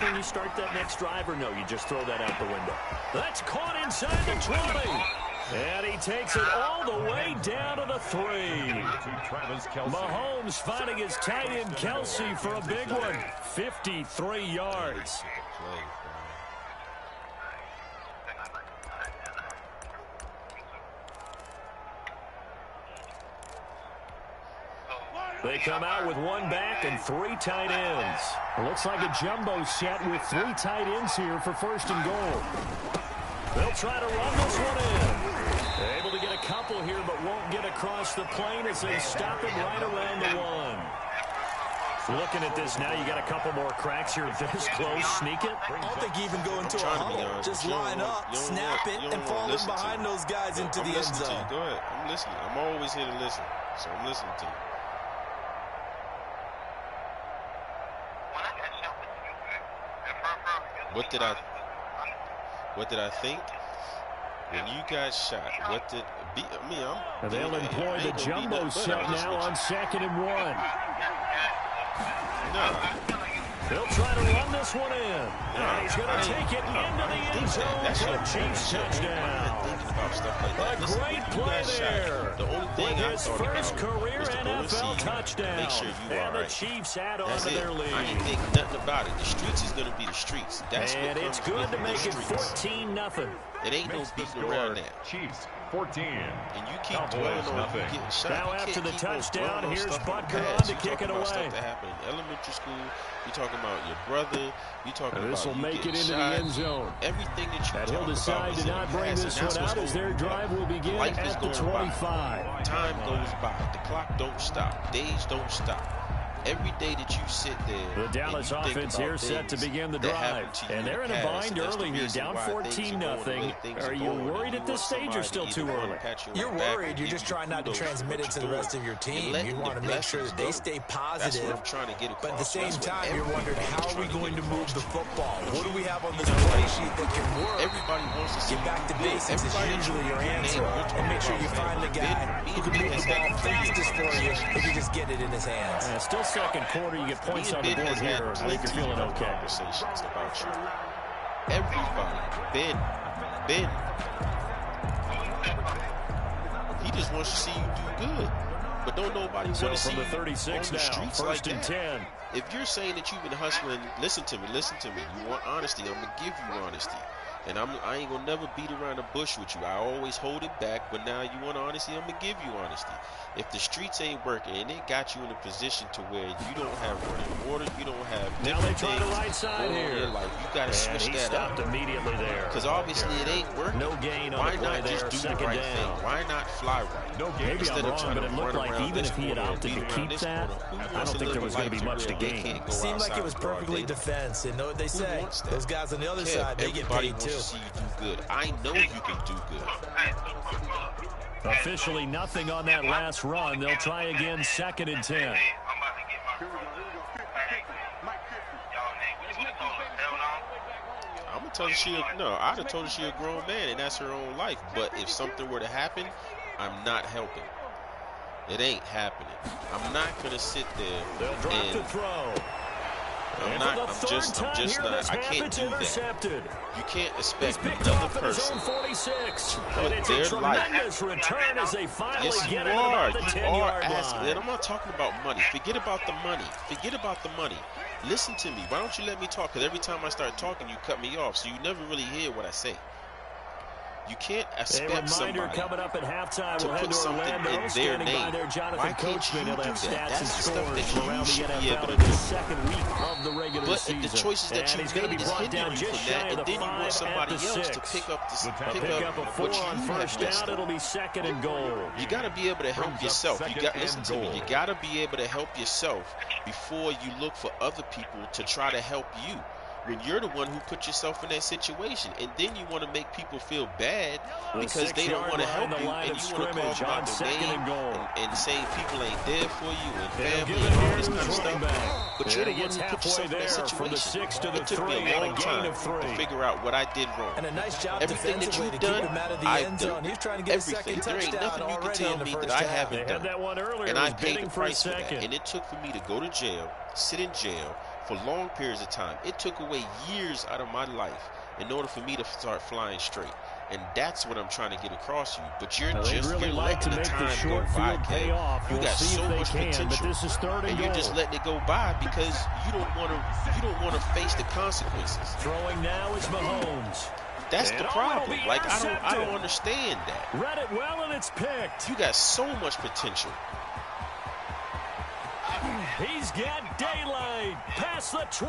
this when you start that next drive, or no, you just throw that out the window? That's caught inside the 20. And he takes it all the way down to the 3. Mahomes finding his tight end Kelsey for a big one. 53 yards. They come out with one back and 3 tight ends. It looks like a jumbo set with 3 tight ends here for first and goal. They'll try to run this one in. Able to get a couple here, but won't get across the plane as they stop him right around the 1. Looking at this now, you got a couple more cracks here this close. Sneak it. I don't think you even go into a huddle. Just line up, snap it, and fall in behind those guys into the end zone. Go ahead. I'm listening. I'm always here to listen. So I'm listening to you. What did I think? When you got shot, what did they'll employ the jumbo set now on 2nd and 1. No. They'll try to run this one in. And he's going to take it into the end zone for a Chiefs touchdown. A great play there. The only thing I his first career NFL touchdown. Make sure you and the Chiefs add on to their lead. I ain't think nothing about it. The streets is going to be the streets. That's and what it's good to make it 14-0. It ain't no beating around that. Chiefs 14. And you keep dwelling on you getting shot. Now after the touchdown, here's Butker on to kick it away. Stuff that happened in elementary school. You're talking about your brother. You're talking about this will make it into the end zone. Everything that you talk about. He'll decide to not bring this one out as their drive will begin at the 25. Time goes by. The clock don't stop. Days don't stop. Every day that you sit there, the Dallas offense here set to begin the drive, and they're in a bind early here, down 14-0. Are you worried at this stage or still too early? You're worried. You're just trying not to transmit it to the rest of your team. You want to make sure that they stay positive, but at the same time, you're wondering, how are we going to move the football? What do we have on this play sheet that can work? Everybody wants to get back to basics is usually your answer, and make sure you find the guy who can move the ball fastest for you if you just get it in his hands. Still second quarter, you get points on the board here. I think you're feeling okay. Conversations about you. Everybody, Ben, he just wants to see you do good. But don't nobody want to see you on the streets first like and that. 10. If you're saying that you've been hustling, listen to me. You want honesty, I'm gonna give you honesty. And I ain't gonna never beat around the bush with you. I always hold it back, but now you want honesty, I'm gonna give you honesty. If the streets ain't working and it got you in a position to where you don't have running water, you don't have different things the right side here. in your life, you gotta switch that up. Immediately there. Because obviously it ain't working. No gain on Why the play not just there, do the right thing? Why not fly right? No gain. Maybe I'm wrong, but it looked like even if he had opted to keep that, I don't think there was going to be much to gain. It seemed like it was perfectly defense. And know what they say? Those guys on the other side, they get paid too. Everybody wants to see you do good. I know you can do good. Officially nothing on that last run. They'll try again, 2nd and 10. I'm gonna tell her I'd have told her she a grown man and that's her own life. But if something were to happen, I'm not helping. It ain't happening. I'm not gonna sit there They'll drop the throw. I'm just not. I can't do that. You can't expect another person. 46. And it's a tremendous return as they finally get it about the 10-yard line. And I'm not talking about money. Forget about the money. Listen to me. Why don't you let me talk? Because every time I start talking, you cut me off, so you never really hear what I say. You can't expect somebody coming up at halftime. to put something in their name. Why can't you do that? That's the stuff that you should be able to do. But the choices that you made is hindering you from that, and then you want somebody else to pick up a 4 on first down. It'll be 2nd and goal. You got to be able to help yourself. Listen to me. You got to be able to help yourself before you look for other people to try to help you. When you're the one who put yourself in that situation, and then you want to make people feel bad because they don't want to help you, and you want to call them out their name and say people ain't there for you and family and all this kind of stuff. But you're the one who put yourself in that situation. It took me a long time to figure out what I did wrong. And a nice job Everything that you've done, I've done. Everything. There ain't nothing you can tell me that I haven't done. And I paid the price for that. And it took for me to go to jail, sit in jail, for long periods of time. It took away years out of my life in order for me to start flying straight. And that's what I'm trying to get across you. But you're just really you're like letting to the make time the short go by, field pay off. You got so much potential, but this is third and you're just letting it go by because you don't want to face the consequences. Throwing now is Mahomes. That's the problem. Like I don't understand that. Read it well and it's picked. You got so much potential. He's got daylight past the 20.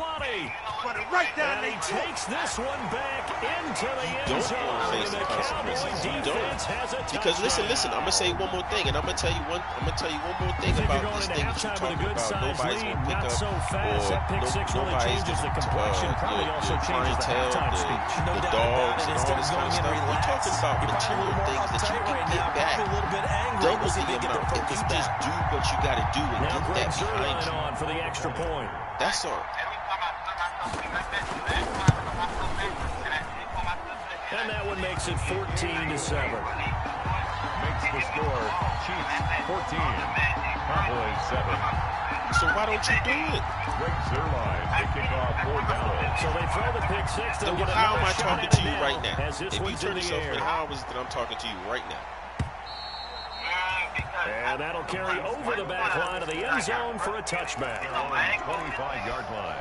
Right down and he takes this one back into the end zone. Face the consequences. You don't. Because listen, I'm gonna say one more thing, and I'm gonna tell you one more thing about this thing that you're talking about. Nobody's gonna pick up, or nobody's the clientele, the dogs, and all this kind of stuff. We're talking about material things that you can get back double the amount if you just do what you got to do and get that behind you. On for the extra point. That's all. And that one makes it 14-7. Makes the score Chiefs 14, Cowboys 7. So why don't you do it? Greg Zuerlein to kick off for Dallas. So they throw the pick six. So how am I talking to you right now? If you turn yourself in, how is it that I'm talking to you right now? And that'll carry over the back line of the end zone for a touchback. 25-yard line.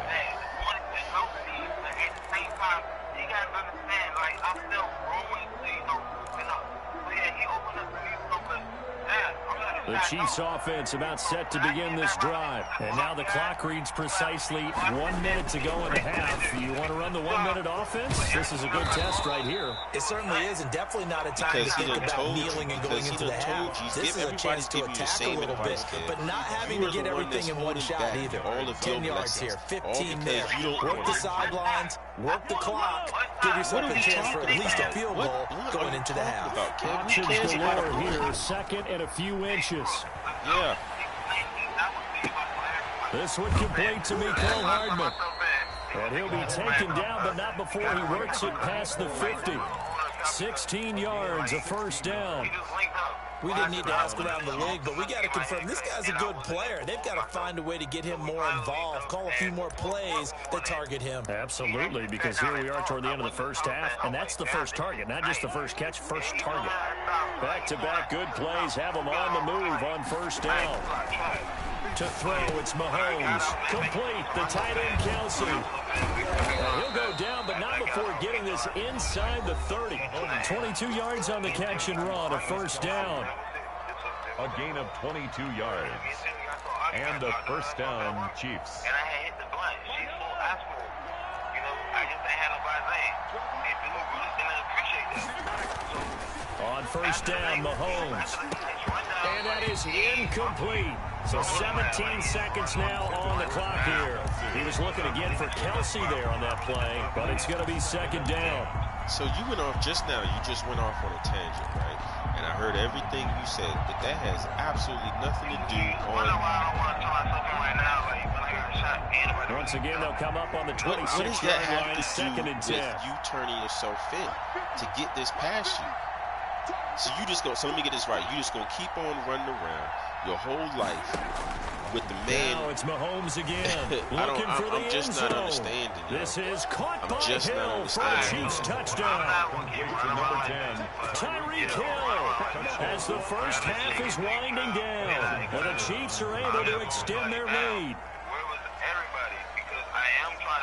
The Chiefs offense about set to begin this drive. And now the clock reads precisely 1 minute to go in the half. You want to run the 1 minute offense? This is a good test right here. It certainly is, and definitely not a time to think about kneeling and going into the half. This is a chance to attack a little bit, but not having to get everything in one shot either. 10 yards here, 15 there. Work the sidelines, work the clock, give yourself a chance for at least a field goal going into the half. Options galore here, second and a few inches. Yeah. This one complete to Mecole Hardman. And he'll be taken down, but not before he works it past the 50. 16 yards, a first down. We didn't need to ask around the league, but we got to confirm this guy's a good player. They've got to find a way to get him more involved, call a few more plays that target him. Absolutely, because here we are toward the end of the first half, and that's the first target, not just the first catch, first target. Back-to-back good plays have him on the move on first down. To throw, it's Mahomes. Complete, the tight end, Kelsey. And he'll go down, but not before getting this inside the 30. 22 yards on the catch and run, a first down. A gain of 22 yards. And a first down, Chiefs. And I had hit the blunt. She's full asphalt. You know, I just ain't had nobody say, hey, dude, really didn't appreciate that. On first down, Mahomes. And that is incomplete. So 17 seconds now on the clock here. He was looking again for Kelsey there on that play, but it's going to be second down. So you went off just now. You just went off on a tangent, right? And I heard everything you said, but that has absolutely nothing to do on... Once again, they'll come up on the 26-yard line, second and 10. With you turning yourself in to get this past you. So you just go. So let me get this right. You just gonna keep on running around your whole life with the man. Now it's Mahomes again. I'm just not understanding. This is caught by just Hill for a Chiefs touchdown. Number 10. Tyreek Hill as the first half is winding down, and the Chiefs are able to extend their lead.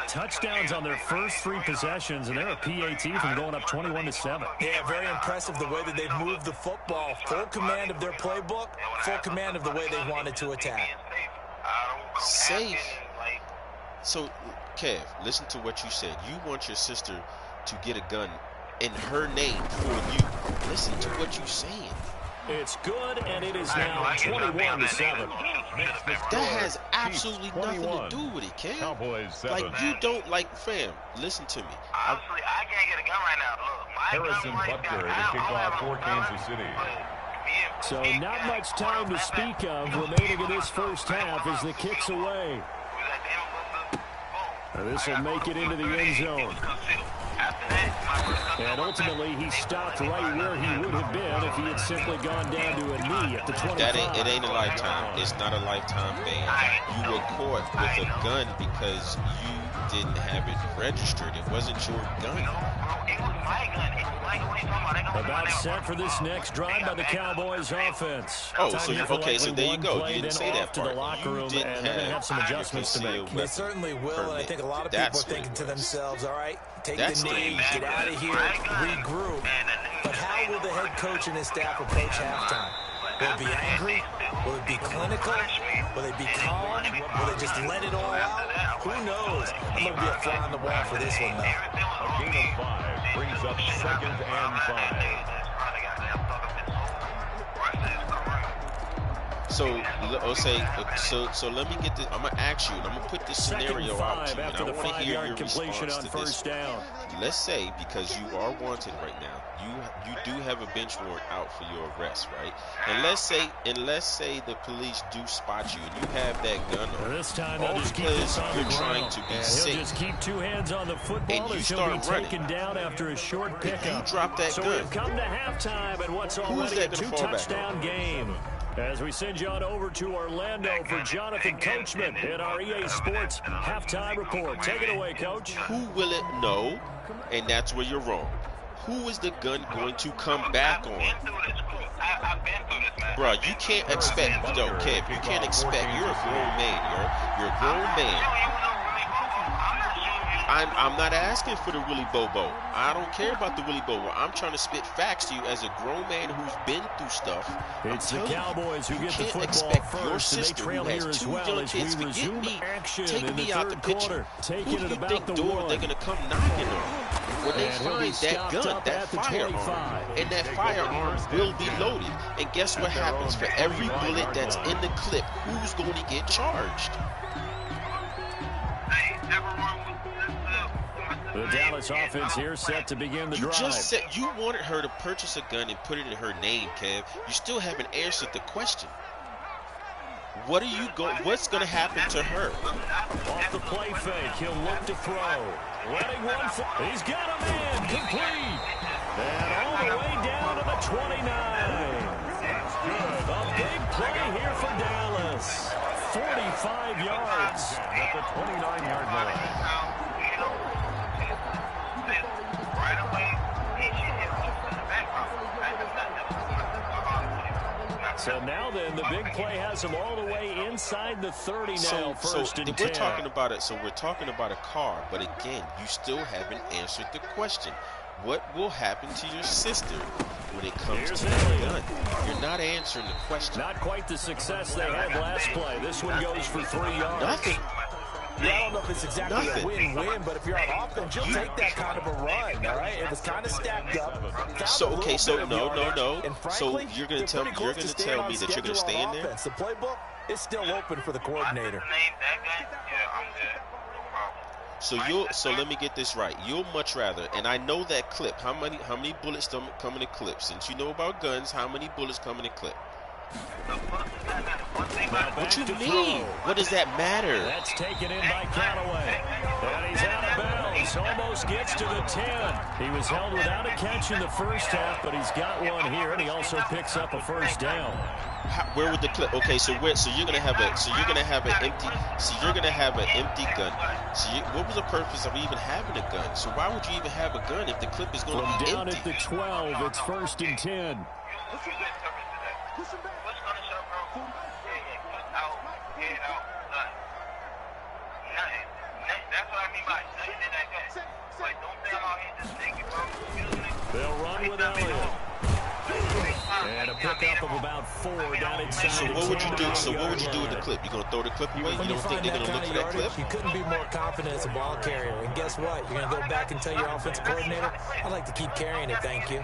Touchdowns on their first three possessions, and they're a PAT from going up 21-7. Yeah, very impressive the way that they've moved the football. Full command of their playbook, full command of the way they wanted to attack. Safe. So, Kev, listen to what you said. You want your sister to get a gun in her name for you. Listen to what you're saying. It's good, and it is now 21-7. That has absolutely nothing to do with it, Cam. Cowboys 7. Like, you don't, like, fam, listen to me. Honestly, I can't get a gun right now. Look, Harrison Butker to kick off for Kansas City. So not much time to speak of remaining in this first half as the kick's away. This will make it into the end zone. And ultimately, he stopped right where he would have been if he had simply gone down to a knee at the 25. It ain't a lifetime. It's not a lifetime ban. You were caught with a gun because you didn't have it registered. It wasn't your gun. About set for this next drive by the Cowboys offense. Oh, so there you go. You didn't say that part. You didn't have some adjustments to make. They certainly will, and I think a lot of people are thinking to themselves, all right, take the knee, get out of here, regroup. But how will the head coach and his staff approach halftime? Will it be angry? Will it be clinical? Will it be calm? Will they just let it all out? Who knows? I'm going to be a fly on the wall for this one, though. A gain of 5 brings up 2nd and 5. So let me get this. I'm gonna ask you, and I'm gonna put this scenario out to you, and I want to hear your response to this. Let's say, because you are wanted right now, you do have a bench warrant out for your arrest, right? And let's say the police do spot you, and you have that gun on. This time all because you're trying to be safe. He'll just keep 2 hands on the football, and you start running. Taken down after a short pickup. You drop that gun. So we've come to halftime, and what's already a 2-touchdown game. As we send you on over to Orlando for Jonathan Coachman in our EA Sports halftime report. Take it away, Coach. Who will it know? And that's where you're wrong. Who is the gun going to come back on? Bro, you can't expect, Kev, you can't expect, you're a grown man, you're a grown man. I'm not asking for the Willy Bobo. I don't care about the Willy Bobo. I'm trying to spit facts to you as a grown man who's been through stuff. It's the Cowboys who get the football first, and they trail here as well as we resume action in the third quarter. Taking it about the one. They're going to come knocking on when they find that gun, that firearm, and that firearm will be loaded. And guess what happens? For every bullet that's in the clip, who's going to get charged? The Dallas offense here set to begin the drive. You just said you wanted her to purchase a gun and put it in her name, Kev. You still haven't answered the question. What's going to happen to her? Off the play fake, he'll look to throw. Letting one he's got a man, complete. And all the way down to the 29. A big play here for Dallas. 45 yards at the 29-yard line. So now then, the big play has him all the way inside the 30 now, first and 10. We're talking about it. So we're talking about a car, but again, you still haven't answered the question. What will happen to your sister when it comes to the gun? You're not answering the question. Not quite the success they had last play. This one goes for 3 yards. Nothing. Yeah, I don't know if it's exactly a win-win, but if you're on offense, you'll take that kind of a run, all right? It was kind of stacked up. So no. So you're gonna tell me that you're gonna stay in there? The playbook is still open for the coordinator. So let me get this right. You'll much rather, and I know that clip. How many bullets come in a clip? Since you know about guns, how many bullets come in a clip? What you mean? What does that matter? That's taken in by Callaway. And he's out of bounds. Almost gets to the 10. He was held without a catch in the first half, but he's got one here, and he also picks up a first down. Where would the clip? Okay, so you're gonna have an empty gun. What was the purpose of even having a gun? So why would you even have a gun if the clip is going to be down empty? At the 12, it's first and 10. They'll run with Elliott. And a pickup of about 4 down inside. So what would you do? So what would you do with the clip? You gonna throw the clip away? You don't think they're gonna look for that clip? You couldn't be more confident as a ball carrier. And guess what? You're gonna go back and tell your offensive coordinator, I'd like to keep carrying it, thank you.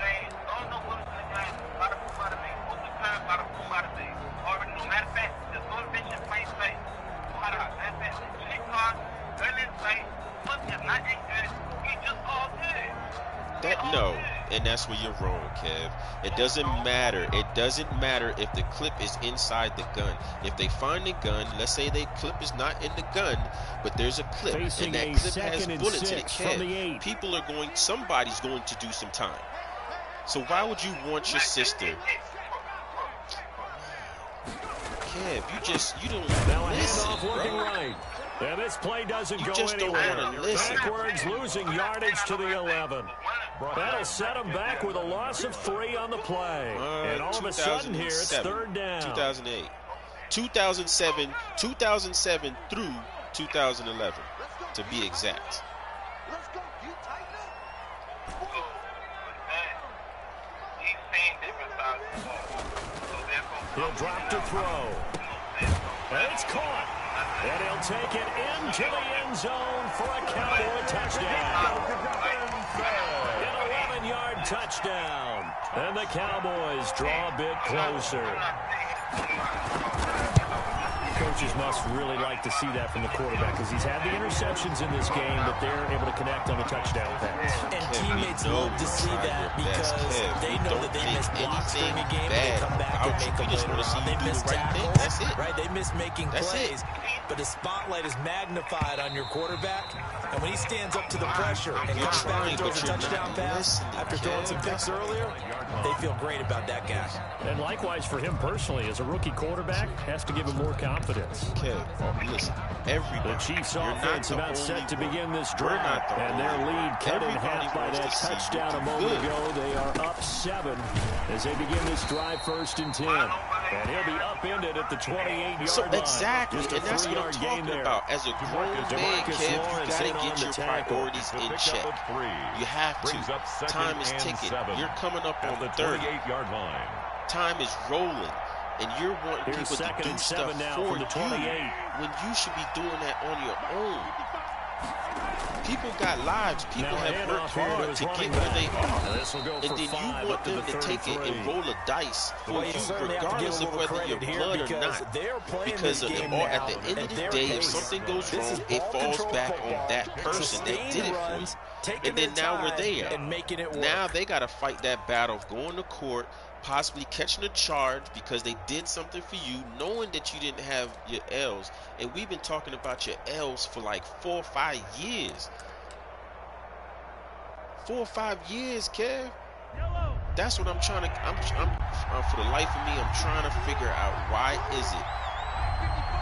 No. And that's where you're wrong, Kev. It doesn't matter. It doesn't matter if the clip is inside the gun. If they find the gun, let's say the clip is not in the gun, but there's a clip, and that clip has bullets in it, Kev, somebody's going to do some time. So why would you want your sister? Kev, you don't listen, bro. Right. And this play doesn't you go just anywhere. Don't want to listen. Backwards, losing yardage to the 11. That'll set him back with a loss of 3 on the play. And all of a sudden here, it's 3rd down. 2008. 2007 through 2011, to be exact. He'll drop to throw. And it's caught. And he'll take it into the end zone for a Cowboy touchdown. An 11-yard touchdown. And the Cowboys draw a bit closer. Coaches must really like to see that from the quarterback because he's had the interceptions in this game, but they're able to connect on the touchdown pass. And teammates love to see that because they know that they miss blocks during a game and they come back and make a play. They miss tackles, right? They miss making plays, but the spotlight is magnified on your quarterback, and when he stands up to the pressure and comes back and throws a touchdown pass after throwing some picks earlier, they feel great about that guy. And likewise for him personally, as a rookie quarterback, has to give him more confidence. Okay, listen, everybody. The Chiefs offense about set to begin this drive, and their lead cut in half by that touchdown a moment ago. They are up 7 as they begin this drive 1st and 10. And he'll be upended at the 28-yard line. So exactly, and that's what I'm talking about. As a grown man, Kev, you got to get your priorities in check. You have to. Time is ticking. You're coming up on the 38-yard line. Time is rolling. And you're wanting people to do stuff for you when you should be doing that on your own. People got lives. People have worked hard to get where they are. And then you want them to take it and roll a dice for you, regardless of whether you're blood or not. Because at the end of the day, if something goes wrong, it falls back on that person that did it for you. And then now we're there. Now they got to fight that battle of going to court, possibly catching a charge because they did something for you, knowing that you didn't have your L's. And we've been talking about your L's for like 4 or 5 years. 4 or 5 years, Kev. That's what I'm trying to, for the life of me, I'm trying to figure out why is it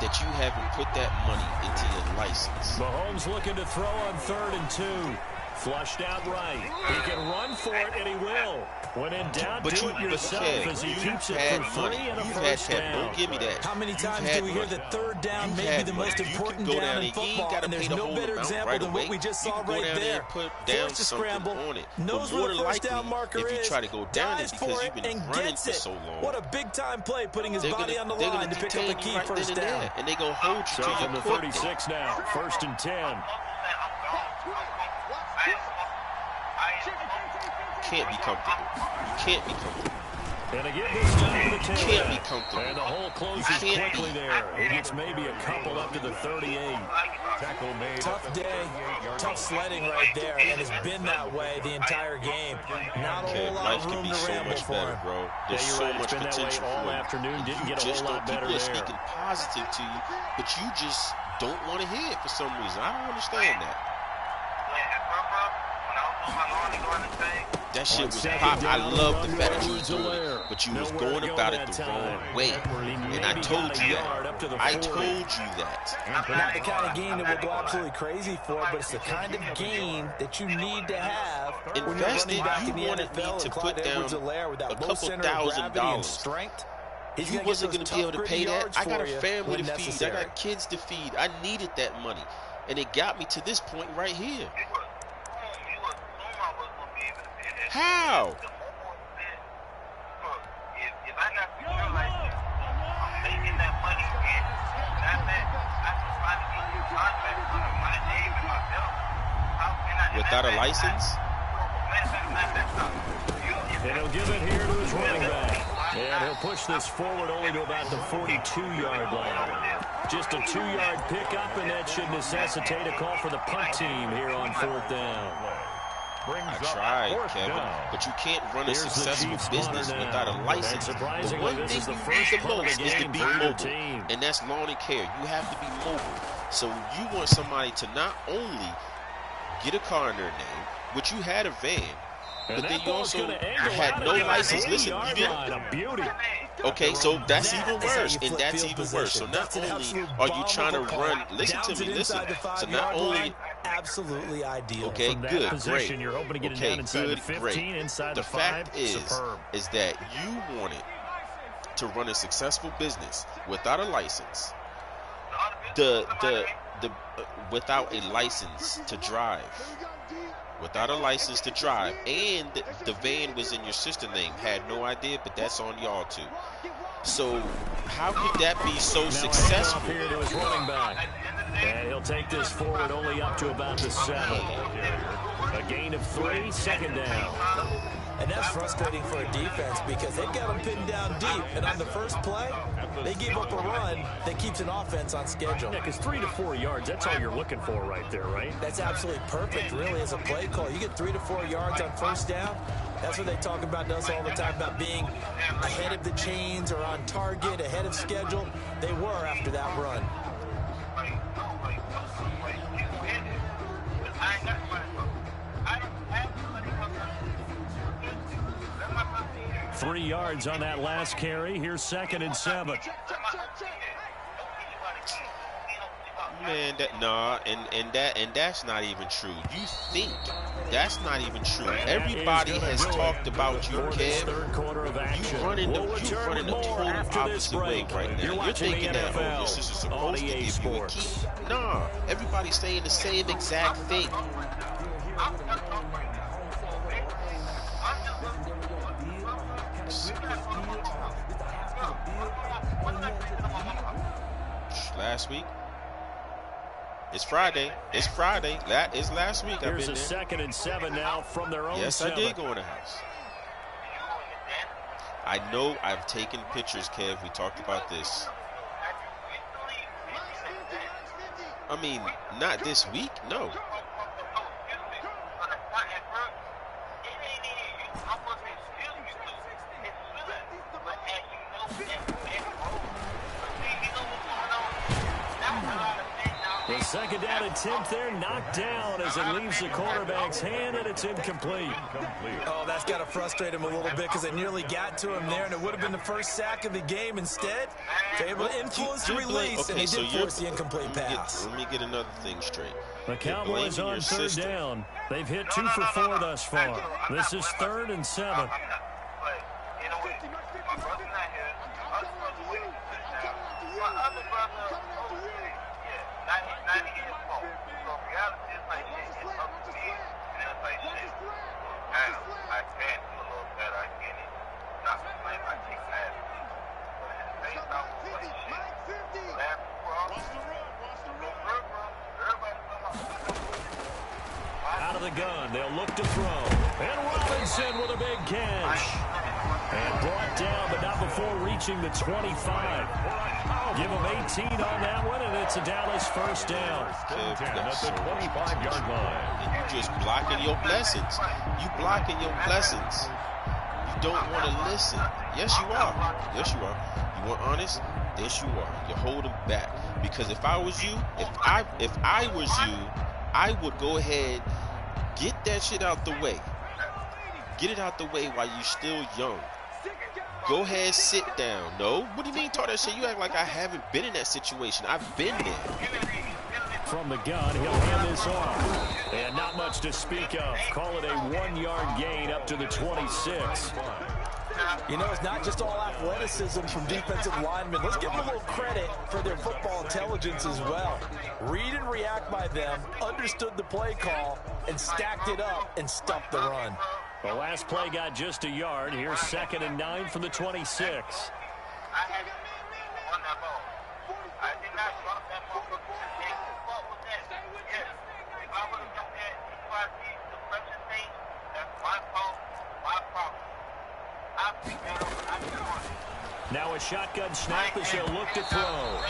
that you haven't put that money into your license. Mahomes looking to throw on 3rd and 2. Flushed out right. He can run for it, and he will. When in doubt, do it yourself as he keeps it for free and a first down. Don't give me that. How many times do we hear that 3rd down may be the most important down in football, and there's no better example than what we just saw right there. Forced to scramble, knows where the first down marker is, dives for it, and gets it. What a big-time play, putting his body on the line to pick up a key first down. And they're going to hold you to your 36 now. 1st and 10. Can't be comfortable. You can't be comfortable. And again, this time to the 10. You can't be comfortable. And the hole closes quickly there. He gets maybe a couple up to the 38. Tackle made. Tough day, tough sledding right there, and it's been that way the entire game. Not a whole lot of room to ramble for him. Bro. There's so much potential all for him. afternoon. Didn't get a whole lot better there. People are speaking positive to you, but you just don't want to hear it for some reason. I don't understand that. That shit was pop. I love the fact that you was doing it, but you was going about it the wrong way. And I told you that. I told you that. Not the kind of game that we'll go absolutely crazy for, but it's the kind of game that you need to have. Invested, you wanted me to put down a couple $1,000. You wasn't going to be able to pay that. I got a family to feed. I got kids to feed. I needed that money. And it got me to this point right here. How? If I got to feel like this, I'm making that money in. That's it. I can finally get you contract under my name and myself. How can I? Without a license? And he'll give it here to his running back. And he'll push this forward only to about the 42-yard line. Just a 2-yard pickup, and that should necessitate a call for the punt team here on 4th down. I tried, Kevin, but you can't run a successful business without a license. The one thing you need the most is to be mobile, and that's lawn and care. You have to be mobile. So you want somebody to not only get a car in their name, which you had a van, but then you also had no license. Listen, you didn't. Okay, so that's even worse, and that's even worse. So not only are you trying to run, listen to me, listen. So not only absolutely ideal. Okay, good, great. You're hoping to get Okay, it down inside good, the 15, great. inside The the fact 5, is superb. that you wanted to run a successful business without a license. Without a license to drive. Without a license to drive, and the van was in your sister name. Had no idea, but that's on y'all too. So how could that be so successful? Now here to his running back, and he'll take this forward only up to about the 7. A gain of 3, second down. And that's frustrating for a defense because they've got them pinned down deep. And on the first play, they gave up a run that keeps an offense on schedule. Yeah, because 3 to 4 yards, that's all you're looking for right there, right? That's absolutely perfect, really, as a play call. You get 3 to 4 yards on first down. That's what they talk about to us all the time, about being ahead of the chains or on target, ahead of schedule. They were after that run. 3 yards on that last carry. Here's 2nd and 7. Man, and that's not even true. You think that's not even true. Everybody has talked about you, Kev. You running the total opposite way right now. You're thinking that, oh, this is supposed to give you a key. Nah, everybody's saying the same exact thing. Last week. It's Friday. It's Friday. That is last week. Here's a 2nd and 7 now from their own 7. Yes, I did go in the house. I know I've taken pictures, Kev. We talked about this. I mean, not this week. No. The 2nd down attempt there knocked down as it leaves the quarterback's hand, and it's incomplete. Oh, that's got to frustrate him a little bit because it nearly got to him there, and it would have been the first sack of the game. Instead, they're able to influence the release, and he did force the incomplete pass. Let me get another thing straight. The Cowboys on 3rd down. They've hit 2 for 4 thus far. This is 3rd and 7. Out of the gun, they'll look to throw. And Robinson with a big catch. And brought down, but not before reaching the 25. Give him 18 on that one, and it's a Dallas first down. At the 25-yard line. And you just blocking your blessings. You blocking your blessings. You don't want to listen. Yes, you are. Yes, you are. You want honest? Yes, you are. You're holding back. Because if I was you, if I was you, I would go ahead, get that shit out the way. Get it out the way while you're still young. Go ahead, sit down. No? What do you mean talk that shit? You act like I haven't been in that situation. I've been there. From the gun, he'll hand this off. And not much to speak of. Call it a 1-yard gain up to the 26. You know, it's not just all athleticism from defensive linemen. Let's give them a little credit for their football intelligence as well. Read and react by them, understood the play call, and stacked it up and stuffed the run. The last play got just a yard. Here's 2nd and 9 from the 26. Now a shotgun snap as he'll look to throw.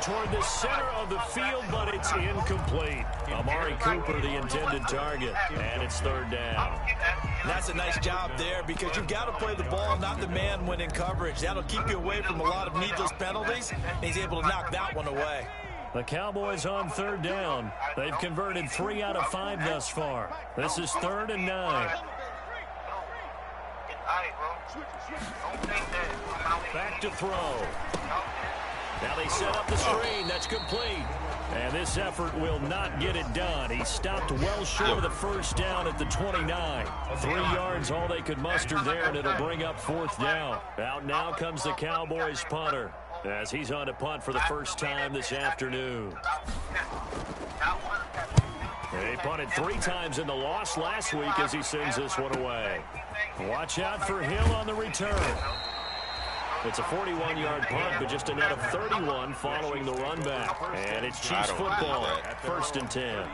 toward the center of the field, but it's incomplete. Amari Cooper, the intended target, and it's third down. That's a nice job there because you've got to play the ball, not the man when in coverage. That'll keep you away from a lot of needless penalties, and he's able to knock that one away. The Cowboys on third down. They've converted 3 out of 5 thus far. This is 3rd and 9. Back to throw. Now they set up the screen. That's complete. And this effort will not get it done. He stopped well short of the first down at the 29. 3 yards all they could muster there, and it'll bring up 4th down. Out now comes the Cowboys punter, as he's on to punt for the first time this afternoon. He punted 3 times in the loss last week as he sends this one away. Watch out for Hill on the return. It's a 41-yard punt, but just a net of 31 following the run back. And it's Chiefs football at 1st and 10.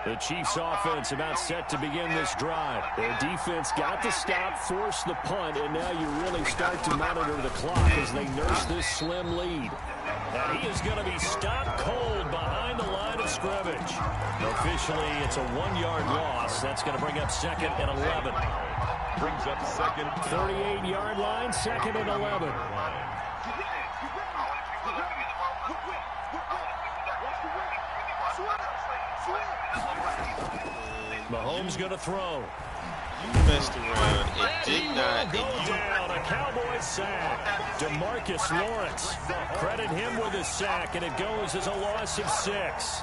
The Chiefs offense about set to begin this drive. Their defense got the stop, forced the punt, and now you really start to monitor the clock as they nurse this slim lead. And he is going to be stopped cold behind the line of scrimmage. Officially, it's a 1-yard loss. That's going to bring up 2nd and 11. Brings up 2nd. 38-yard line, 2nd and 11. Mahomes going to throw. You messed around and did not. Go down, a Cowboys sack. DeMarcus Lawrence. Credit him with a sack, and it goes as a loss of 6.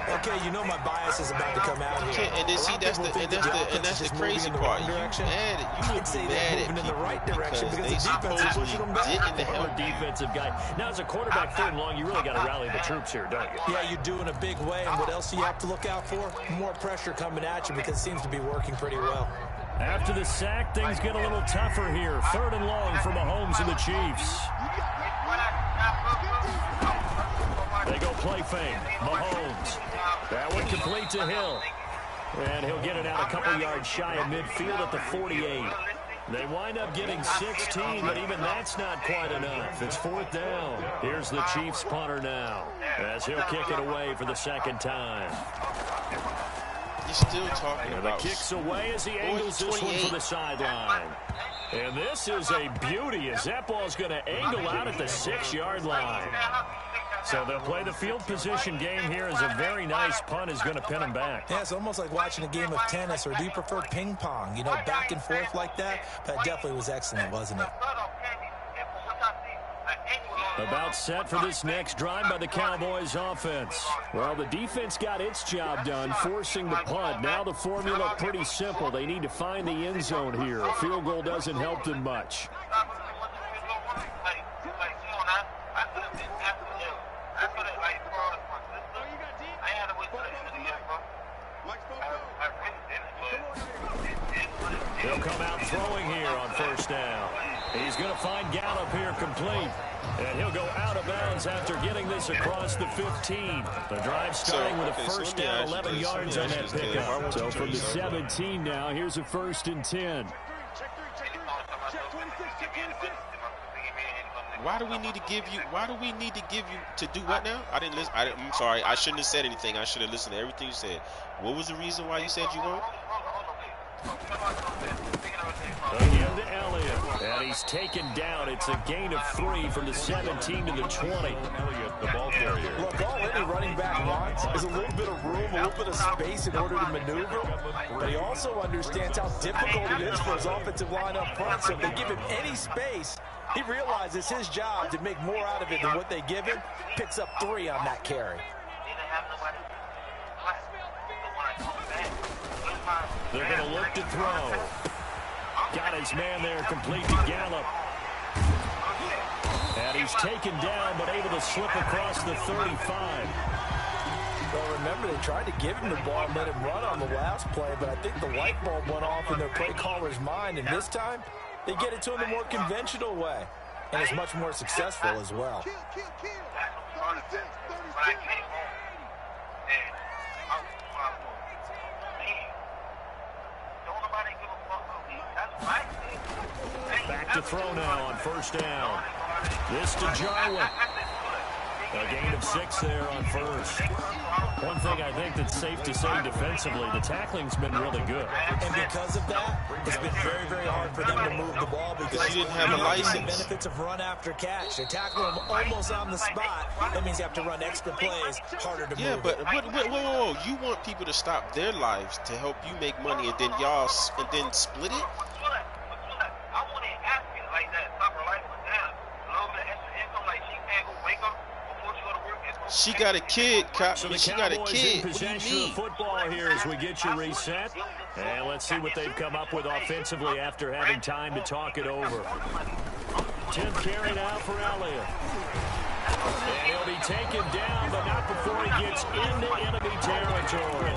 Okay, you know my bias is about to come out here. And then see, that's the crazy part. You would say they're moving in the right direction because the defense is pushing them back. Defensive guy. Now, as a quarterback 3rd and long, you really got to rally the troops here, don't you? Yeah, you do in a big way. And what else do you have to look out for? More pressure coming at you because it seems to be working pretty well. After the sack, things get a little tougher here. 3rd and long for Mahomes and the Chiefs. They go play fake. Mahomes. That one complete to Hill. And he'll get it out a couple yards shy of midfield at the 48. They wind up getting 16, but even that's not quite enough. It's 4th down. Here's the Chiefs punter now, as he'll kick it away for the 2nd time. You're still talking about... The kick's away as he angles this one for the sideline. And this is a beauty as that ball's going to angle out at the 6-yard line. So they'll play the field position game here as a very nice punt is going to pin them back. Yeah, it's almost like watching a game of tennis, or do you prefer ping pong? You know, back and forth like that? That definitely was excellent, wasn't it? About set for this next drive by the Cowboys offense. Well, the defense got its job done, forcing the punt. Now the formula pretty simple. They need to find the end zone here. A field goal doesn't help them much. He'll come out throwing here on 1st down. He's going to find Gallup here complete. And he'll go out of bounds after getting this across the 15. The drive starting with a 1st down, 11 yards on that pickup. So from the 17 now, here's a 1st and 10. Why do we need to give you to do what now? I didn't listen. I'm sorry. I shouldn't have said anything. I should have listened to everything you said. What was the reason why you said you won't? Again to Elliott, and he's taken down. It's a gain of 3 from the 17 to the 20. Elliott, the ball carrier. Look, all any running back wants is a little bit of room, a little bit of space in order to maneuver. But he also understands how difficult it is for his offensive line up front. So if they give him any space, he realizes his job to make more out of it than what they give him. Picks up 3 on that carry. They're going to look to throw. Got his man there complete to Gallup. And he's taken down, but able to slip across the 35. Well, remember, they tried to give him the ball and let him run on the last play, but I think the light bulb went off in their play caller's mind, and this time, They get it to him the more conventional way. And it's much more successful as well. Back to throw now on first down. This to Jarwin. A gain of 6 there on first. One thing I think that's safe to say defensively, the tackling's been really good. And because of that, it's been very, very hard for them to move the ball because you didn't have a license. The benefits of run after catch. They tackle them almost on the spot. That means you have to run extra plays, harder to move. Yeah, but whoa. You want people to stop their lives to help you make money, and then split it? She got a kid, So the she got a Cowboys kid. in possession of the football here as we get you reset. And let's see what they've come up with offensively after having time to talk it over. 10th carry now for Elliott. And he'll be taken down, but not before he gets into enemy territory.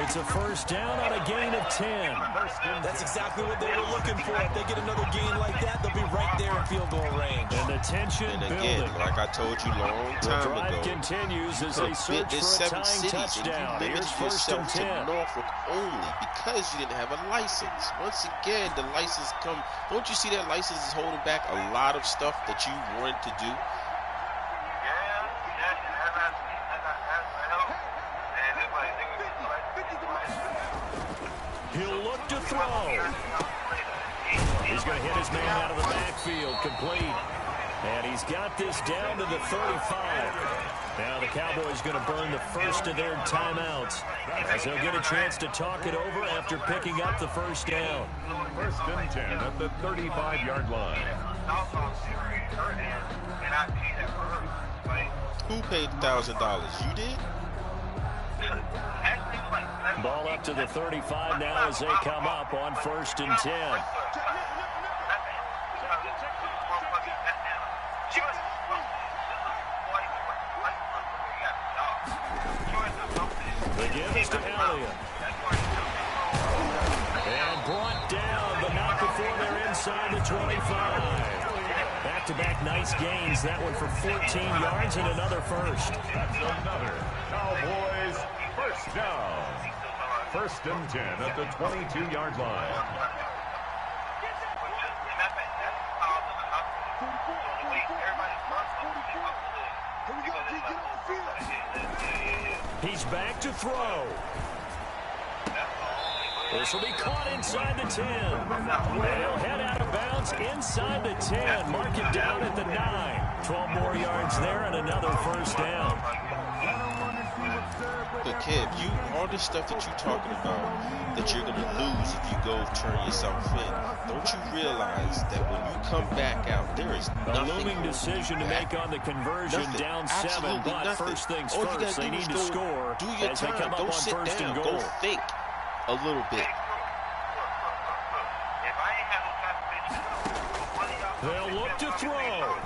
It's a first down on a gain of 10. That's exactly what they were looking for. If they get another gain like that, they'll be right there in field goal range. And the tension building. Like I told you long time ago. The drive continues as they search for a tying touchdown. Here's first and 10. To Norfolk only because you didn't have a license. Once again, the license come. Don't you see that license is holding back a lot of stuff that you wanted to do? He'll look to throw. He's going to hit his man out of the backfield, complete. And he's got this down to the 35. Now the Cowboys going to burn the first of their timeouts as they'll get a chance to talk it over after picking up the first down. First and 10 at the 35-yard line. Who paid $1,000? You did? Ball up to the 35 now as they come up on first and 10. The give is to Elliott. And brought down, but not before they're inside the 25. Back-to-back nice gains. That one for 14 yards and another first. That's another Cowboys first down. First and 10 at the 22-yard line. He's back to throw. This will be caught inside the 10. They'll head out of bounds inside the 10. Mark it down at the 9. 12 more yards there and another first down. But Kev, all this stuff that you're talking about, that you're going to lose if you go turn yourself in, don't you realize that when you come back out, there is nothing. A looming decision to make on the conversion, down 7, but nothing. First things All first, they need to score do your as time. they come up Don't on sit first down. and goal. Go think a little bit. They'll look to throw.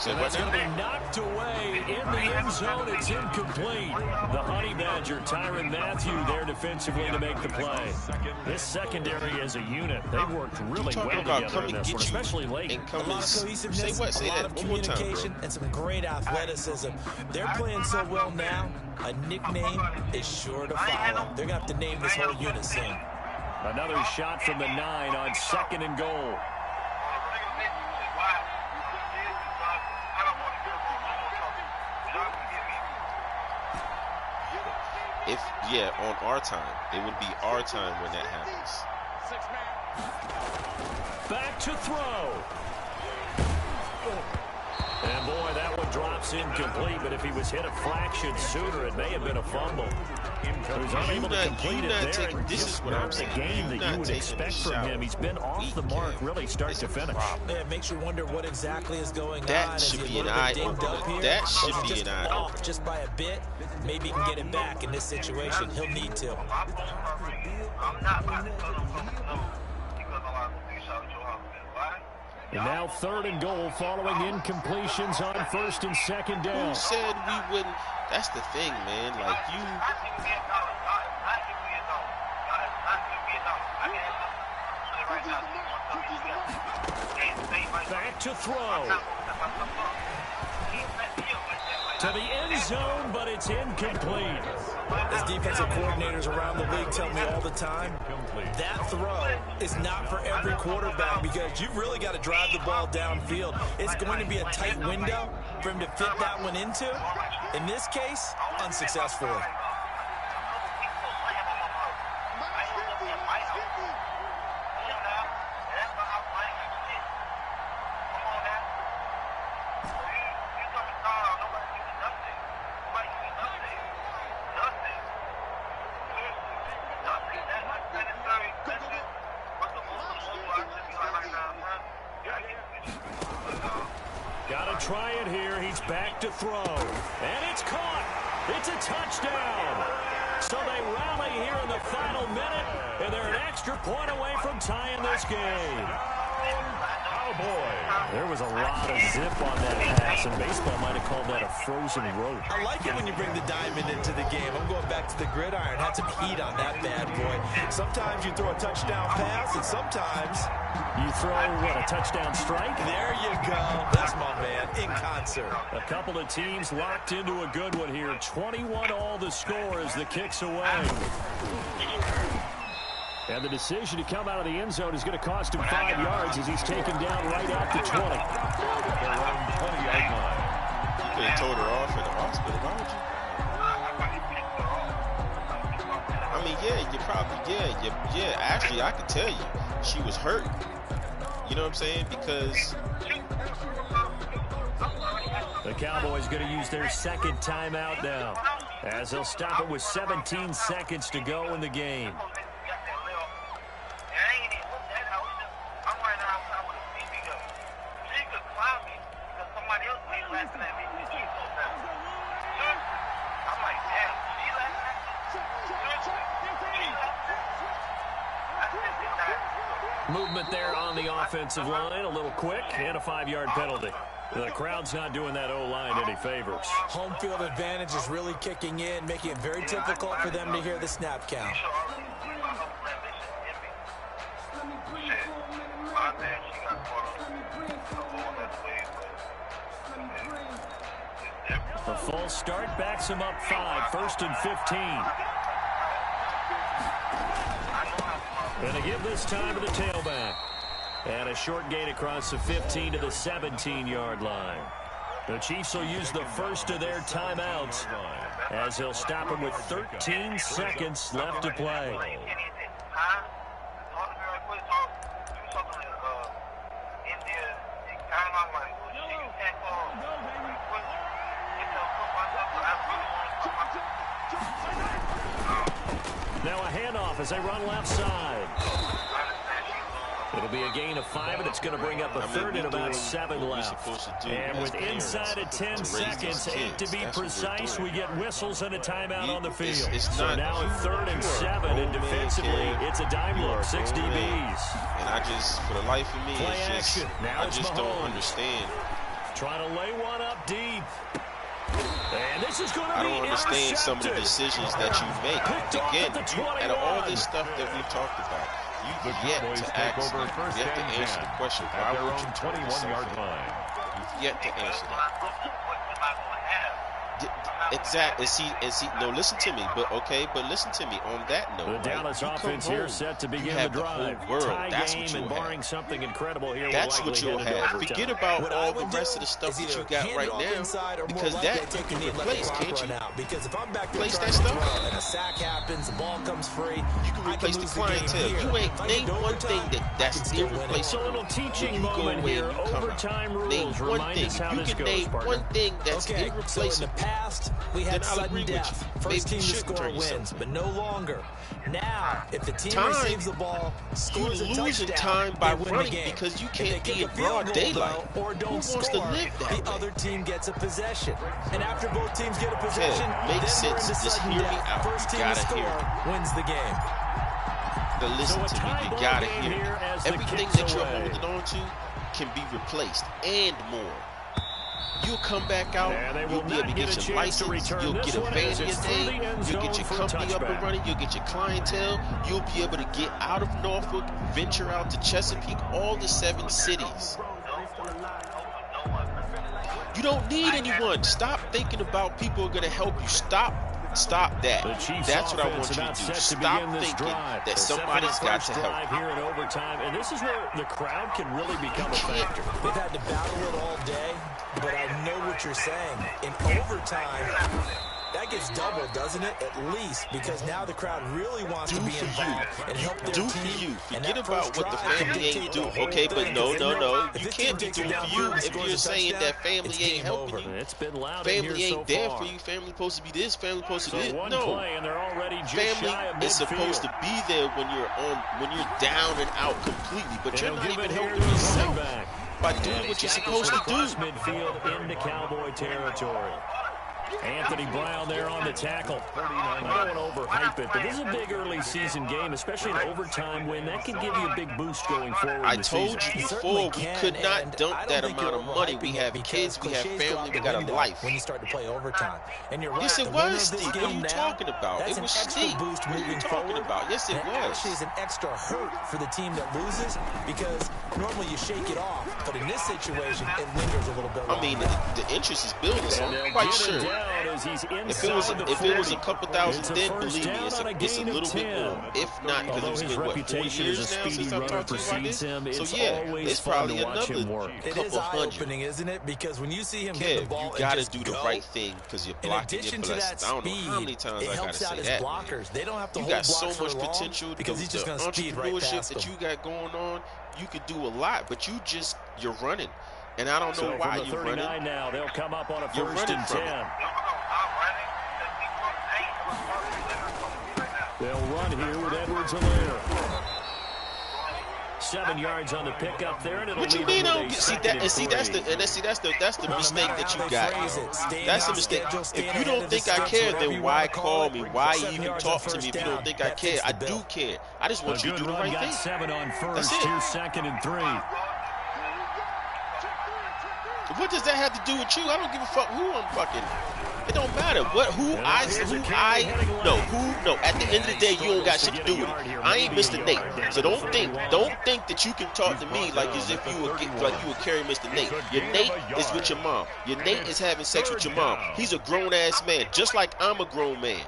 And that's going to be knocked away in the end zone. It's incomplete. The Honey Badger, Tyrann Mathieu, there defensively to make the play. This secondary as a unit, they've worked really well together in this one, especially late. A lot of cohesiveness, a lot of communication, and some great athleticism. They're playing so well now, a nickname is sure to follow. They're going to have to name this whole unit soon. Another shot from the 9 on second and goal. On our time. It would be our time when that happens. Back to throw. And boy, that one drops incomplete, but if he was hit a fraction sooner, it may have been a fumble. He was unable to complete it there, and this is not the game that you would expect from him. He's been off the mark really start to finish. Yeah, it makes you wonder what exactly is going on. That should be an eye-opener. That should be an eye-opener. Just by a bit, maybe he can get it back in this situation. He'll need to. And now third and goal following incompletions on first and second down. Who said we wouldn't? That's the thing, man. Like Back to throw. To the end zone, but it's incomplete. As defensive coordinators around the league tell me all the time, that throw is not for every quarterback because you've really got to drive the ball downfield. It's going to be a tight window for him to fit that one into. In this case, unsuccessfully. Gotta try it here. He's back to throw. And it's caught. It's a touchdown. So they rally here in the final minute, and they're an extra point away from tying this game. There was a lot of zip on that pass, and baseball might have called that a frozen rope. I like it when you bring the diamond into the game. I'm going back to the gridiron. Had some heat on that bad boy. Sometimes you throw a touchdown pass, and sometimes you throw, what, a touchdown strike? There you go. That's my man, in concert. A couple of teams locked into a good one here. 21-all the score as the kick's away. And the decision to come out of the end zone is going to cost him 5 yards as he's taken down right at the 20. You could have told her off in the hospital, why would you? I mean, yeah, you probably, yeah. Actually, I could tell you, she was hurt. You know what I'm saying? Because the Cowboys going to use their second timeout now, as they'll stop it with 17 seconds to go in the game. Movement there on the offensive line, a little quick, and a 5-yard penalty. The crowd's not doing that O-line any favors. Home field advantage is really kicking in, making it very difficult for them to hear the snap count. A false start backs him up 5, 1st and 15. Going to give this time to the tailback. And a short gain across the 15 to the 17-yard line. The Chiefs will use the first of their timeouts as they'll stop him with 13 seconds left to play. Now a handoff as they run left side. It'll be a gain of 5, and it's going to bring up a third and about 7 left. And with inside of 10 seconds, 8 to be precise, we get whistles and a timeout on the field. So now a 3rd and 7, and defensively, it's a dime look, 6 DBs. And I just, for the life of me, it's just, I just don't understand. Trying to lay one up deep. And this is going to be I don't understand some of the decisions that you make. Again, out of all this stuff that we've talked about, you've yet to answer the question. Why would you 21-yard line? You've yet to answer that. Exactly. No, listen to me. But listen to me. On that note, the Dallas offense here set to begin the drive. Tie that's game, and barring something incredible here, that's what you'll have. Forget about all the rest of the stuff that you got right now, because that you can replace, can't you? Because if I'm back replace that stuff, and a sack happens, the ball comes free, you can replace the clientele. You ain't name one thing that's irreplaceable. It's a little teaching moment here. Overtime rules remind us how this goes. You can name one thing that's irreplaceable. So in the past, we had sudden death. First team to score wins, but no longer. Now, if the team receives the ball, scores a touchdown, losing time by running because you can't be in broad daylight. Or don't score, the other team gets a possession. And after both teams get a possession, makes sense. Just hear me out. First team to score wins the game. Now listen to me. You gotta hear. Everything that you're holding on to can be replaced and more. You'll come back out. You'll be able to get your license. You'll get a van in your name. You'll get your company up and running. You'll get your clientele. You'll be able to get out of Norfolk, venture out to Chesapeake, all the 7 cities. You don't need anyone. Stop thinking about people who are going to help you. Stop that. That's what I want you to do. Stop thinking that somebody's got to help you. Here in overtime, and this is where the crowd can really become a factor. They've had to battle it all day, but I know what you're saying. In overtime, that gets doubled, doesn't it? At least, because now the crowd really wants to be involved and help their team. Do for you. Forget about what the family ain't doing. Okay, but no. You can't be doing for you if you're saying that family ain't helping you. It's been loud. Family ain't there for you. Family supposed to be this. Family supposed to be this. No. Family is supposed to be there when you're down and out completely, but you're not even helping yourself by doing what you're supposed to do. Midfield into Cowboy territory. Anthony Brown there on the tackle. I don't want to overhype it, but this is a big early season game, especially an overtime win. That can give you a big boost going forward. I told you before, we could not dump that amount of money. We have kids, we have family, we got a life. When you start to play overtime. And you're right. Yes, it was, Steve. What are you talking about? It was steep. What are you talking about? Yes, it was. Actually, it's an extra hurt for the team that loses because normally you shake it off, but in this situation, it lingers a little bit longer. I mean, the interest is building, so I'm quite sure. If it was a couple thousand, then believe me, it's a little bit more. If not, because it's been, what, 4 years now since I've talked to you about this? So, yeah, it's probably another couple hundred. Opening, isn't it? Because when you see him Kev, get the ball, you got to do the right thing because you're blocking your blessings. I don't know how many times I got to say that. Blockers. They don't have to you hold got so blocks much potential. Because he's just going to speed right past that you got going on, you could do a lot, but you're running. And I don't know why you're running. Now they'll come up on a you're first and 10. They'll run here with Edwards-Helaire. 7 yards on the pickup there, and it'll what you mean? That's the mistake that you got. That's the mistake. If you don't think I care, then why call me? Why even talk to me if you don't think I care? I do care. I just want you to do the right thing. 7 on first, 2 second and 3. What does that have to do with you? I don't give a fuck who I'm fucking. It don't matter at the end of the day, you don't got shit to do with it. I ain't Mr. Nate. So don't think that you can talk to me like as if you would carry Mr. Nate. Your Nate is with your mom. Your Nate is having sex with your mom. He's a grown ass man, just like I'm a grown man.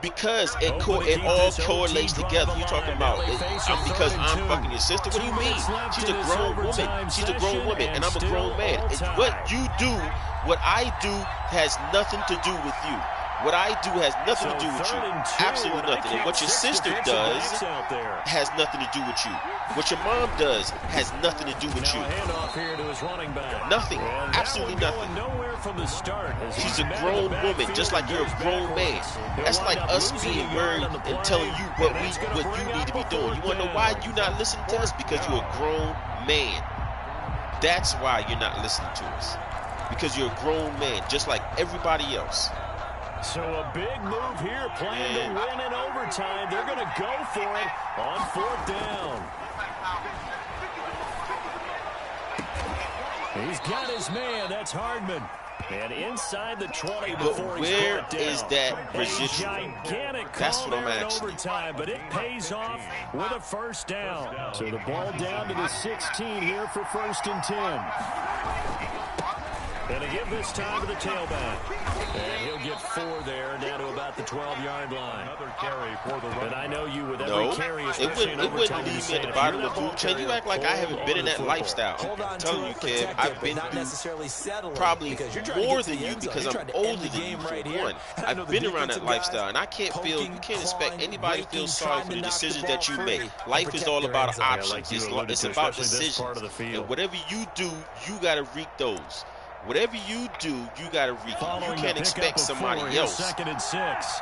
Because it all correlates together. You talking about because I'm fucking your sister? What do you mean? She's a grown woman. She's a grown woman, and I'm a grown man. What you do, what I do, has nothing to do with you. What I do has nothing to do with you. Absolutely nothing. And what your sister does has nothing to do with you. What your mom does has nothing to do with you. Nothing. Absolutely nothing. She's a grown woman, just like you're a grown man. That's like us being worried and telling you what you need to be doing. You want to know why you're not listening to us? Because you're a grown man. That's why you're not listening to us. Because you're a grown man, just like everybody else. So a big move here, playing to win in overtime. They're going to go for it on 4th down. He's got his man. That's Hardman. And inside the 20 before he's brought down. Where is that residual? That's what I'm asking. Overtime, but it pays off with a first down. So the ball down to the 16 here for 1st and 10. And to give this time to the tailback. And he'll get 4 there, down to about the 12-yard line. Another carry for the run. And I know you with every carry, it wouldn't leave me at the bottom of the food chain. You act like I haven't been in that lifestyle. I'm telling you, Kev, I've been through probably more than you because I'm older than you, for one. I've been around that lifestyle, and you can't expect anybody to feel sorry for the decisions that you make. Life is all about options. It's about decisions. And whatever you do, you got to reap those. Whatever you do, you got to reap. You can't expect somebody else. 2nd and 6.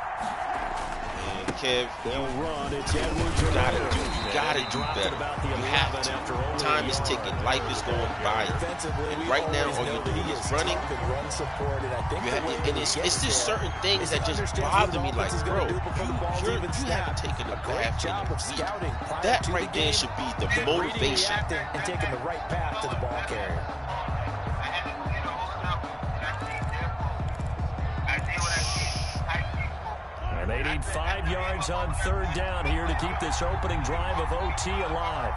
Kev, you gotta do better. You have to. Time is ticking. Life is going by. And right now, all you're doing is running. And it's just certain things that just bother me. Like, bro, you haven't taken a bath in a week. That right there should be the motivation. And taking the right path to the ball carrier. And they need 5 yards on 3rd down here to keep this opening drive of OT alive.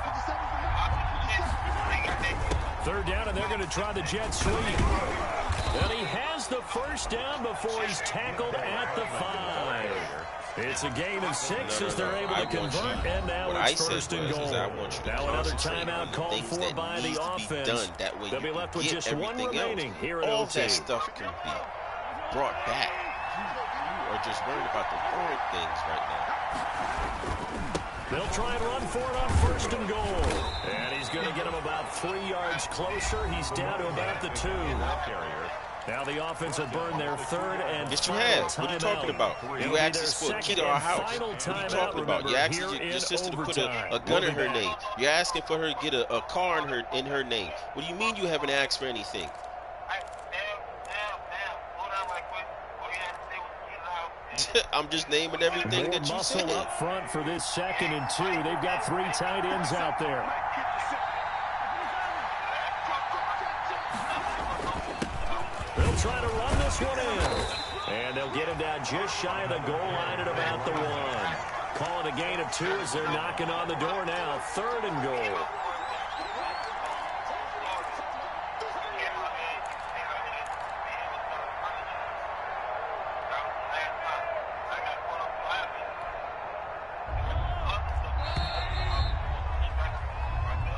3rd down, and they're going to try the jet sweep. And he has the 1st down before he's tackled at the 5. It's a gain of 6 as they're able to convert, and now it's 1st and goal. Now another timeout called for by the offense. They'll be left with just 1 remaining here at OT. All that stuff can be brought back. You are just worried about the wrong things right now. They'll try and run for it on 1st and goal. And he's going to get him about 3 yards closer. He's down to about the 2. Now the offense will burn their 3rd and yes, you have. What are you talking about? You asked us for a key to our house. What are you talking about? You asked your sister to put a gun in her name. You're asking for her to get a car in her name. What do you mean you haven't asked for anything? I'm just naming everything that you said. Up front for this 2nd and 2. They've got 3 tight ends out there. They'll try to run this one in. And they'll get him down just shy of the goal line at about the 1. Call it a gain of 2 as they're knocking on the door now. 3rd and goal.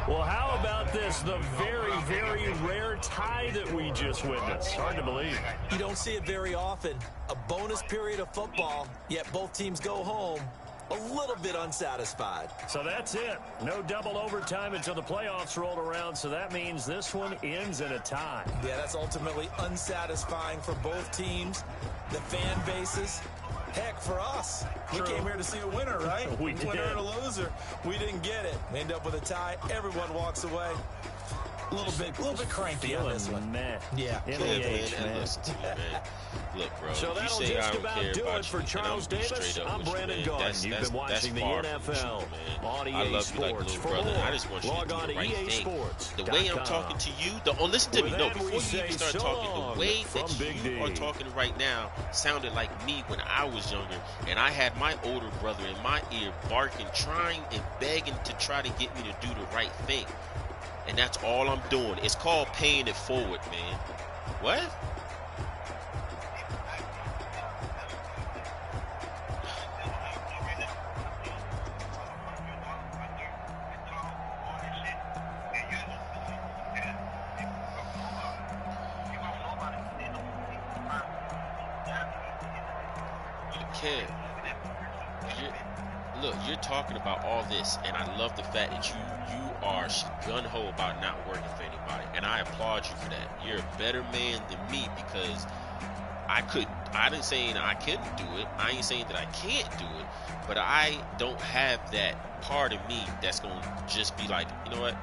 Well, how about this? The very, very rare tie that we just witnessed. Hard to believe. You don't see it very often. A bonus period of football, yet both teams go home a little bit unsatisfied. So that's it. No double overtime until the playoffs rolled around, so that means this one ends in a tie. Yeah, that's ultimately unsatisfying for both teams, the fan bases. Heck, for us, we came here to see a winner, right? We did. Winner and a loser. We didn't get it. We end up with a tie. Everyone walks away. A little bit cranky on this one. Man. Yeah. Listen to you, man. Look, bro. So that'll just about do it for Charles Davis. I'm Brandon Gaughan. You've been watching the NFL on EA Sports. For more, I just want you to do the right thing. The way I'm talking to you, listen to me. No, before you even start talking, the way that you are talking right now sounded like me when I was younger, and I had my older brother in my ear barking, trying and begging to try to get me to do the right thing. And that's all I'm doing. It's called paying it forward, man. What? Look, you're talking about all this, and I love the fact that you are gun-ho about not working for anybody, and I applaud you for that. You're a better man than me because I didn't say I couldn't do it. I ain't saying that I can't do it, but I don't have that part of me that's going to just be like, you know what?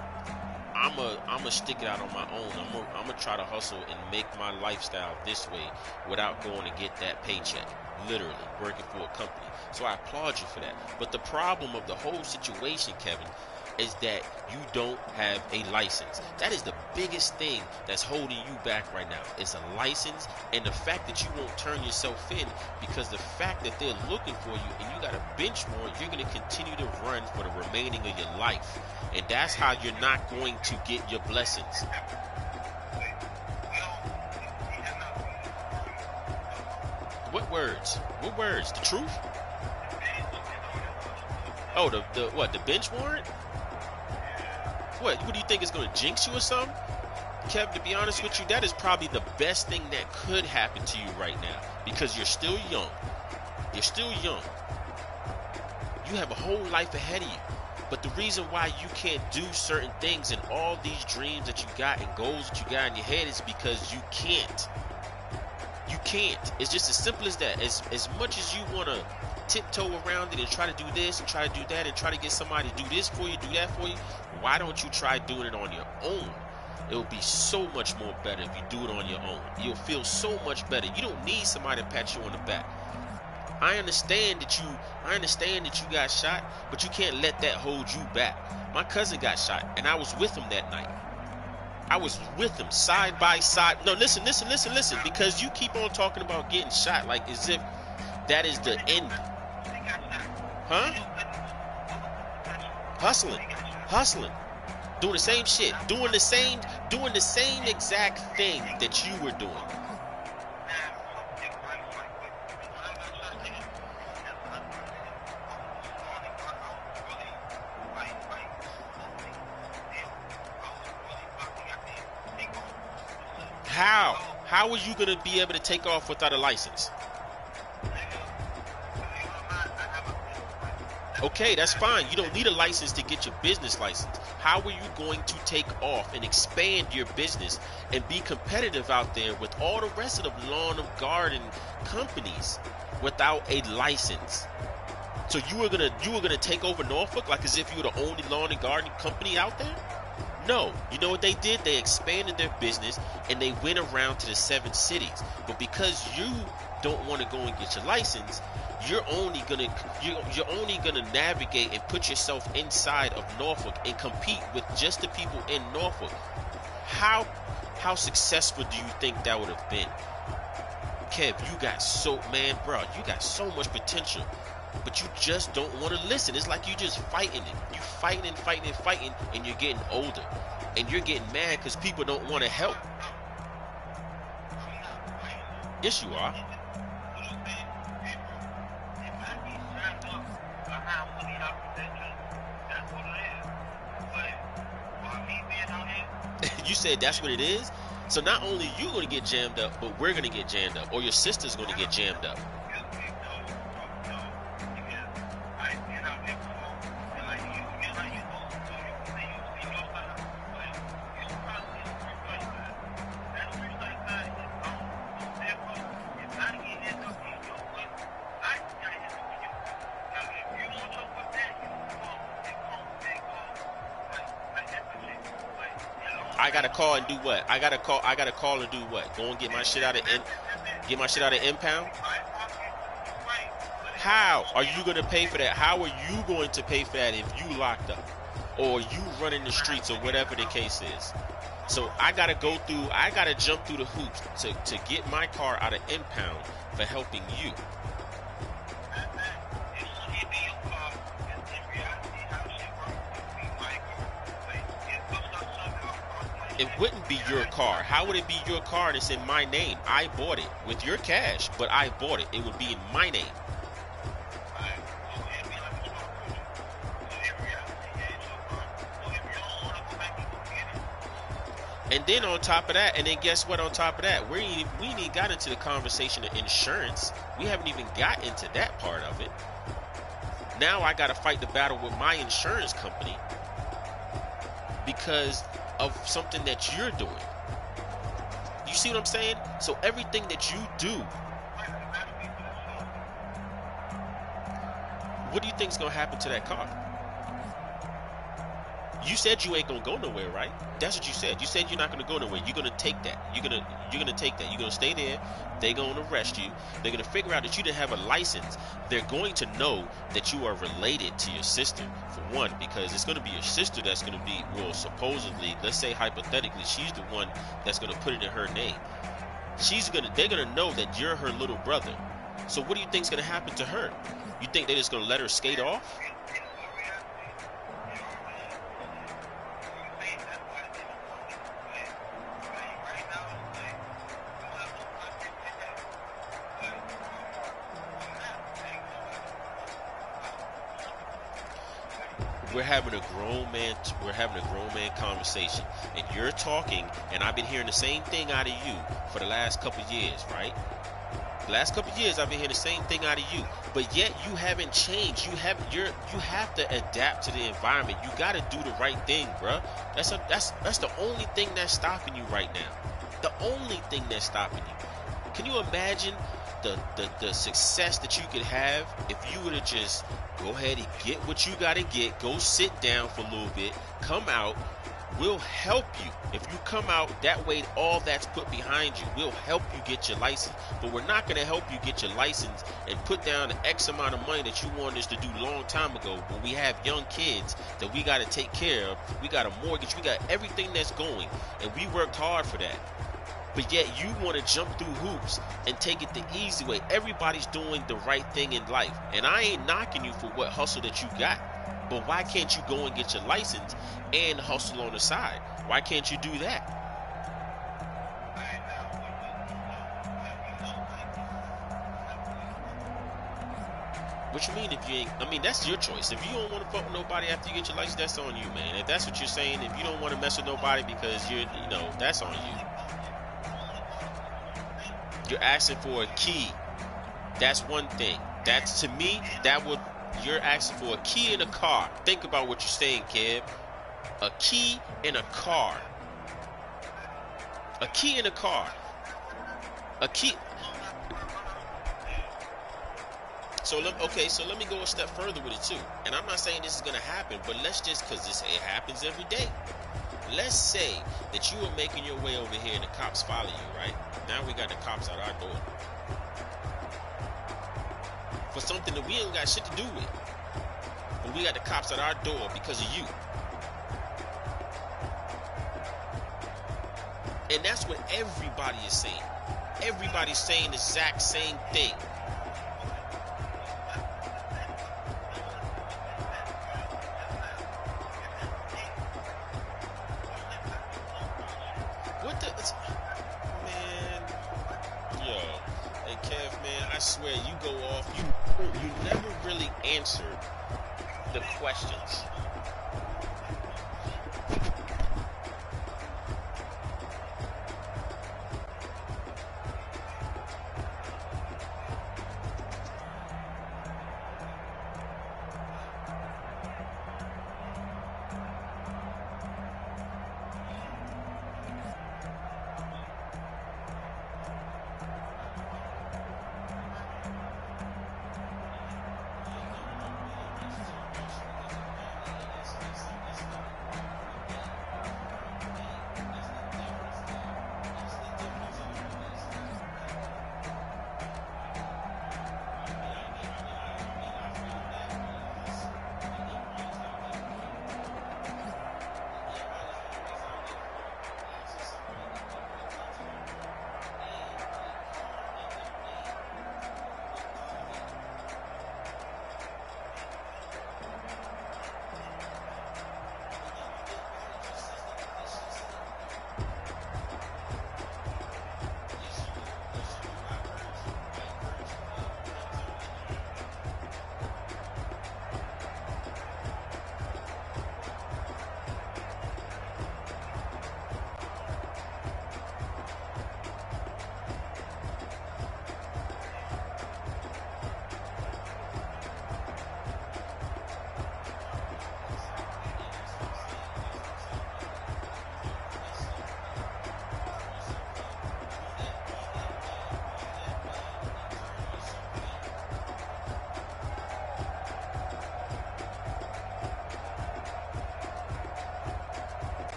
I'm a stick it out on my own. I'm gonna try to hustle and make my lifestyle this way without going to get that paycheck. Literally working for a company. So I applaud you for that. But the problem of the whole situation, Kevin, is that you don't have a license. That is the biggest thing that's holding you back right now. It's a license and the fact that you won't turn yourself in, because the fact that they're looking for you and you got a bench warrant, you're going to continue to run for the remaining of your life. And that's how you're not going to get your blessings. What words? What words? The truth? Oh, the bench warrant? What do you think is going to jinx you or something? Kev, to be honest with you, that is probably the best thing that could happen to you right now, because you're still young. You're still young. You have a whole life ahead of you. But the reason why you can't do certain things and all these dreams that you got and goals that you got in your head is because you can't. You can't. It's just as simple as that. As much as you want to tiptoe around it and try to do this and try to do that and try to get somebody to do this for you, do that for you, why don't you try doing it on your own? It will be so much more better if you do it on your own. You'll feel so much better. You don't need somebody to pat you on the back. I understand that you got shot, but you can't let that hold you back. My cousin got shot, and I was with him that night. I was with him side by side. No, listen, because you keep on talking about getting shot like as if that is the end. Huh? Hustling. Doing the same shit. Doing the same exact thing that you were doing. How are you going to be able to take off without a license? Okay, that's fine. You don't need a license to get your business license. How are you going to take off and expand your business and be competitive out there with all the rest of the lawn and garden companies without a license? So you were gonna take over Norfolk like as if you were the only lawn and garden company out there? No. You know what they did? They expanded their business and they went around to the 7 cities. But because you don't want to go and get your license, you're only gonna navigate and put yourself inside of Norfolk and compete with just the people in Norfolk. How successful do you think that would have been? Kev, you got so much potential, but you just don't want to listen. It's like you just fighting it. You fighting, and you're getting older, and you're getting mad because people don't want to help. Yes, you are. You said that's what it is? So not only you going to get jammed up, but we're going to get jammed up, or your sister's going to get jammed up. I gotta call and do what? I gotta call and do what? Go and get my shit out of impound? How are you gonna pay for that? How are you going to pay for that if you locked up or you running the streets or whatever the case is? So I gotta jump through the hoops to get my car out of impound for helping you. It wouldn't be your car. How would it be your car and it's in my name? I bought it with your cash, but I bought it. It would be in my name. And then on top of that, and then guess what on top of that? We ain't even got into the conversation of insurance. We haven't even got into that part of it. Now I got to fight the battle with my insurance company because of something that you're doing. You see what I'm saying? So everything that you do, what do you think is going to happen to that car? You said you ain't going to go nowhere, right? That's what you said. You said you're not going to go nowhere. You're going to take that. You're going to take that. You're going to stay there. They're going to arrest you. They're going to figure out that you didn't have a license. They're going to know that you are related to your sister, for one, because it's going to be your sister that's going to be, well, supposedly, let's say hypothetically, she's the one that's going to put it in her name. They're going to know that you're her little brother. So what do you think is going to happen to her? You think they're just going to let her skate off? We're having a grown man conversation, and you're talking, and I've been hearing the same thing out of you for the last couple of years, right? The last couple of years I've been hearing the same thing out of you, but yet you haven't changed. You have to adapt to the environment. You got to do the right thing, bruh. That's the only thing that's stopping you right now. The only thing that's stopping you. Can you imagine the success that you could have if you would have just go ahead and get what you got to get, go sit down for a little bit, come out. We'll help you. If you come out, that way all that's put behind you. We'll help you get your license. But we're not going to help you get your license and put down the X amount of money that you wanted us to do a long time ago when we have young kids that we got to take care of. We got a mortgage. We got everything that's going. And we worked hard for that. But yet you want to jump through hoops and take it the easy way. Everybody's doing the right thing in life. And I ain't knocking you for what hustle that you got. But why can't you go and get your license and hustle on the side? Why can't you do that? What you mean if you ain't? I mean, that's your choice. If you don't want to fuck with nobody after you get your license, that's on you, man. If that's what you're saying, if you don't want to mess with nobody because you know, that's on you. You're asking for a key. That's one thing. That's, to me, you're asking for a key in a car. Think about what you're saying, Kev. A key in a car. A key in a car. A key. So let me go a step further with it too. And I'm not saying this is gonna happen, but let's just, because it happens every day. Let's say that you are making your way over here and the cops follow you, right? Now we got the cops at our door for something that we ain't got shit to do with. But we got the cops at our door because of you. And that's what everybody is saying. Everybody's saying the exact same thing. What the... Man... Yo. Hey, Kev, man, I swear, you go off. You never really answered the questions.